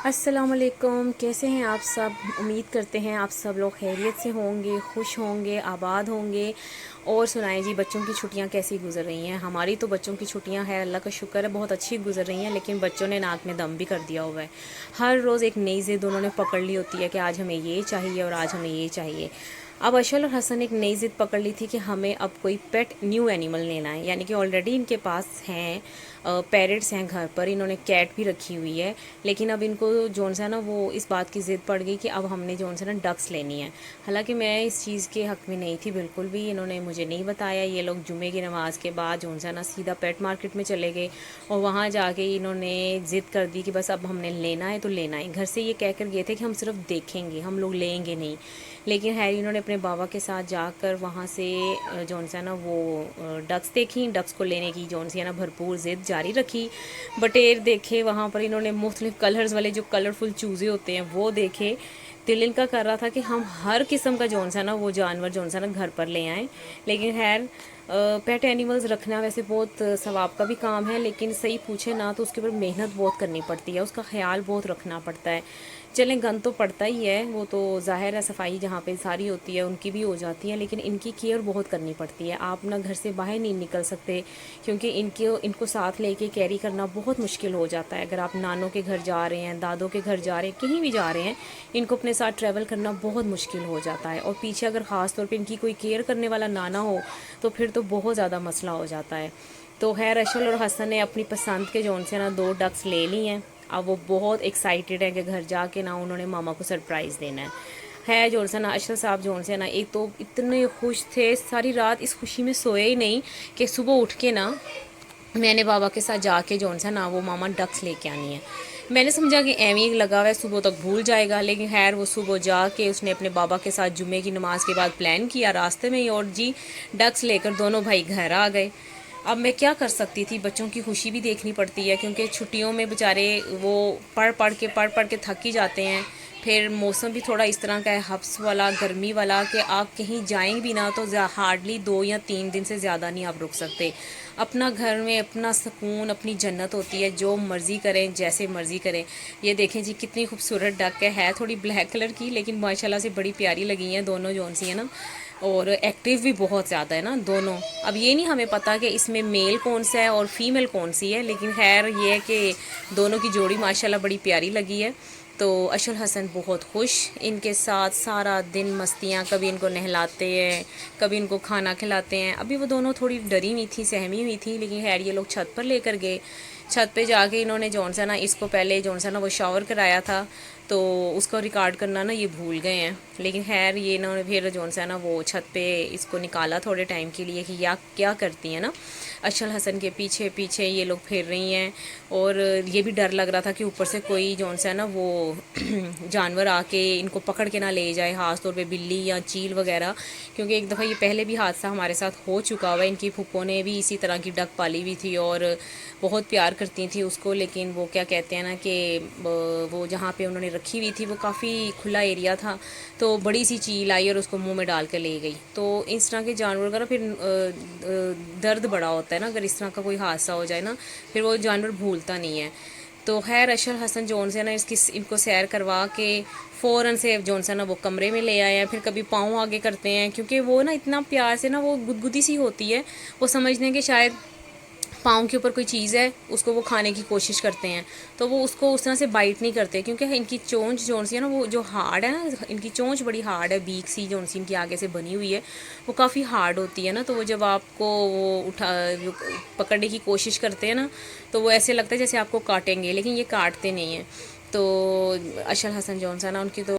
السلام علیکم، کیسے ہیں آپ سب؟ امید کرتے ہیں آپ سب لوگ خیریت سے ہوں گے، خوش ہوں گے، آباد ہوں گے۔ اور سنائیں جی، بچوں کی چھٹیاں کیسی گزر رہی ہیں؟ ہماری تو بچوں کی چھٹیاں ہے، اللہ کا شکر ہے، بہت اچھی گزر رہی ہیں، لیکن بچوں نے ناک میں دم بھی کر دیا ہوا ہے۔ ہر روز ایک نئی ضد انہوں نے پکڑ لی ہوتی ہے کہ آج ہمیں یہ چاہیے اور آج ہمیں یہ چاہیے۔ اب اشل اور حسن ایک نئی ضد پکڑ لی تھی کہ ہمیں اب کوئی پیٹ نیو اینیمل لینا ہے، یعنی کہ آلریڈی ان کے پاس ہیں پیرٹس ہیں گھر پر، انہوں نے کیٹ بھی رکھی ہوئی ہے، لیکن اب ان کو جو ہے نا وہ اس بات کی ضد پڑ گئی کہ اب ہم نے جو ہے نا ڈکس لینی ہے۔ حالانکہ میں اس چیز کے حق میں نہیں تھی بالکل بھی، انہوں نے مجھے نہیں بتایا۔ یہ لوگ جمعے کی نماز کے بعد جو ہے نا سیدھا پیٹ مارکیٹ میں چلے گئے اور وہاں جا کے انہوں نے ضد کر دی کہ بس اب ہم نے لینا ہے تو لینا ہے۔ گھر سے یہ کہہ کر گئے تھے کہ ہم صرف دیکھیں گے، ہم لوگ لیں گے نہیں، لیکن ہیری انہوں نے اپنے بابا کے ساتھ جا کر وہاں سے جو ہے نا وہ ڈکس دیکھیں، ڈکس کو لینے کی جو ہے نا بھرپور ضد جاری رکھی۔ بٹیر دیکھے وہاں پر، انہوں نے مختلف کلرز والے جو کلرفل چوزے ہوتے ہیں وہ دیکھے۔ دل ان کا کر رہا تھا کہ ہم ہر قسم کا جو ہے نا وہ جانور جو ہے نا گھر پر لے آئیں، لیکن خیر پیٹ اینیملز رکھنا ویسے بہت ثواب کا بھی کام ہے، لیکن صحیح پوچھے نا تو اس کے اوپر محنت بہت کرنی پڑتی ہے، اس کا خیال بہت رکھنا پڑتا ہے۔ چلیں گند تو پڑتا ہی ہے، وہ تو ظاہر ہے، صفائی جہاں پہ ساری ہوتی ہے ان کی بھی ہو جاتی ہے، لیکن ان کی کیئر بہت کرنی پڑتی ہے۔ آپ نا گھر سے باہر نہیں نکل سکتے کیونکہ ان کو ساتھ لے کے کیری کرنا بہت مشکل ہو جاتا ہے۔ اگر آپ نانوں کے گھر جا رہے ہیں، دادوں کے گھر جا رہے ہیں، کہیں بھی جا رہے ہیں، ان کو اپنے ساتھ ٹریول کرنا بہت مشکل ہو جاتا ہے، اور پیچھے اگر خاص طور پہ ان کی کوئی کیئر کرنے والا نانا ہو تو پھر تو بہت زیادہ مسئلہ ہو جاتا ہے۔ تو خیر اشل اور حسن نے اپنی پسند کے جون سے نا 2 ڈکس لے لی ہیں۔ اب وہ بہت ایکسائٹیڈ ہے کہ گھر جا کے نا انہوں نے ماما کو سرپرائز دینا ہے جو سے نا اشرف صاحب جو سے نا ایک تو اتنے خوش تھے، ساری رات اس خوشی میں سوئے ہی نہیں کہ صبح اٹھ کے نا میں نے بابا کے ساتھ جا کے جون سا نا وہ ماما ڈکس لے کے آنی ہے۔ میں نے سمجھا کہ ایویں لگا ہوا ہے صبح تک بھول جائے گا، لیکن خیر وہ صبح جا کے اس نے اپنے بابا کے ساتھ جمعے کی نماز کے بعد پلان کیا راستے میں ہی، اور جی ڈکس لے کر دونوں بھائی گھر آ گئے۔ اب میں کیا کر سکتی تھی، بچوں کی خوشی بھی دیکھنی پڑتی ہے، کیونکہ چھٹیوں میں بیچارے وہ پڑھ کے تھک ہی جاتے ہیں۔ پھر موسم بھی تھوڑا اس طرح کا ہے، ہبس والا، گرمی والا، کہ آپ کہیں جائیں بھی نہ تو ہارڈلی 2 یا 3 دن سے زیادہ نہیں آپ رک سکتے۔ اپنا گھر میں اپنا سکون، اپنی جنت ہوتی ہے، جو مرضی کریں، جیسے مرضی کریں۔ یہ دیکھیں جی کتنی خوبصورت ڈک ہے تھوڑی بلیک کلر کی، لیکن ماشاءاللہ سے بڑی پیاری لگی ہیں دونوں جون سی ہیں نا، اور ایکٹیو بھی بہت زیادہ ہے نا دونوں۔ اب یہ نہیں ہمیں پتہ کہ اس میں میل کون سا ہے اور فیمیل کون سی ہے، لیکن خیر یہ ہے کہ دونوں کی جوڑی ماشاءاللہ بڑی پیاری لگی ہے۔ تو اشل حسن بہت خوش ان کے ساتھ، سارا دن مستیاں، کبھی ان کو نہلاتے ہیں، کبھی ان کو کھانا کھلاتے ہیں۔ ابھی وہ دونوں تھوڑی ڈری ہوئی تھی، سہمی ہوئی تھی، لیکن خیر یہ لوگ چھت پر لے کر گئے۔ چھت پہ جا کے انہوں نے جون سا نا اس کو پہلے جون سا نا وہ شاور کرایا تھا، تو اس کو ریکارڈ کرنا نا یہ بھول گئے ہیں، لیکن خیر یہ انہوں نے پھر جون سا نا وہ چھت پہ اس کو نکالا تھوڑے ٹائم کے لیے کہ یا کیا کرتی ہیں نا۔ اشل حسن کے پیچھے پیچھے یہ لوگ پھر رہی ہیں، اور یہ بھی ڈر لگ رہا تھا کہ اوپر سے کوئی جون سا نا وہ جانور آ کے ان کو پکڑ کے نہ لے جائے، خاص طور پہ بلی یا چیل وغیرہ، کیونکہ ایک دفعہ یہ پہلے بھی حادثہ ہمارے ساتھ ہو چکا ہوا ہے۔ ان کی پھپھو نے بھی اسی طرح کی ڈک پالی ہوئی تھی اور بہت پیار کرتی تھی اس کو، لیکن وہ کیا کہتے ہیں نا کہ وہ جہاں پہ انہوں نے رکھی ہوئی تھی وہ کافی کھلا ایریا تھا، تو بڑی سی چیل آئی اور اس کو منہ میں ڈال کے لے گئی۔ تو اس طرح کے جانور کا نا پھر درد بڑا ہوتا ہے نا، اگر اس طرح کا کوئی حادثہ ہو جائے نا پھر وہ جانور بھولتا نہیں ہے۔ تو خیر اشل حسن جون سے نا ان کو سیر کروا کے فوراً سے جون سا نا وہ کمرے میں لے آئے ہیں۔ پھر کبھی پاؤں آگے کرتے ہیں، کیونکہ وہ نا اتنا پیار سے نا وہ گدگدی سی ہوتی ہے، وہ سمجھتے ہیں کہ شاید پاؤں کے اوپر کوئی چیز ہے، اس کو وہ کھانے کی کوشش کرتے ہیں، تو وہ اس کو اس طرح سے بائٹ نہیں کرتے، کیونکہ ان کی چونچ جون سی ہے نا وہ جو ہارڈ ہے نا، ان کی چونچ بڑی ہارڈ ہے، بیک سی جون سی ان کی آگے سے بنی ہوئی ہے، وہ کافی ہارڈ ہوتی ہے نا، تو وہ جب آپ کو وہ پکڑنے کی کوشش کرتے ہیں نا تو وہ ایسے لگتا ہے جیسے آپ کو کاٹیں گے، لیکن یہ کاٹتے نہیں ہیں۔ تو اشل حسن جون سا نا ان کی تو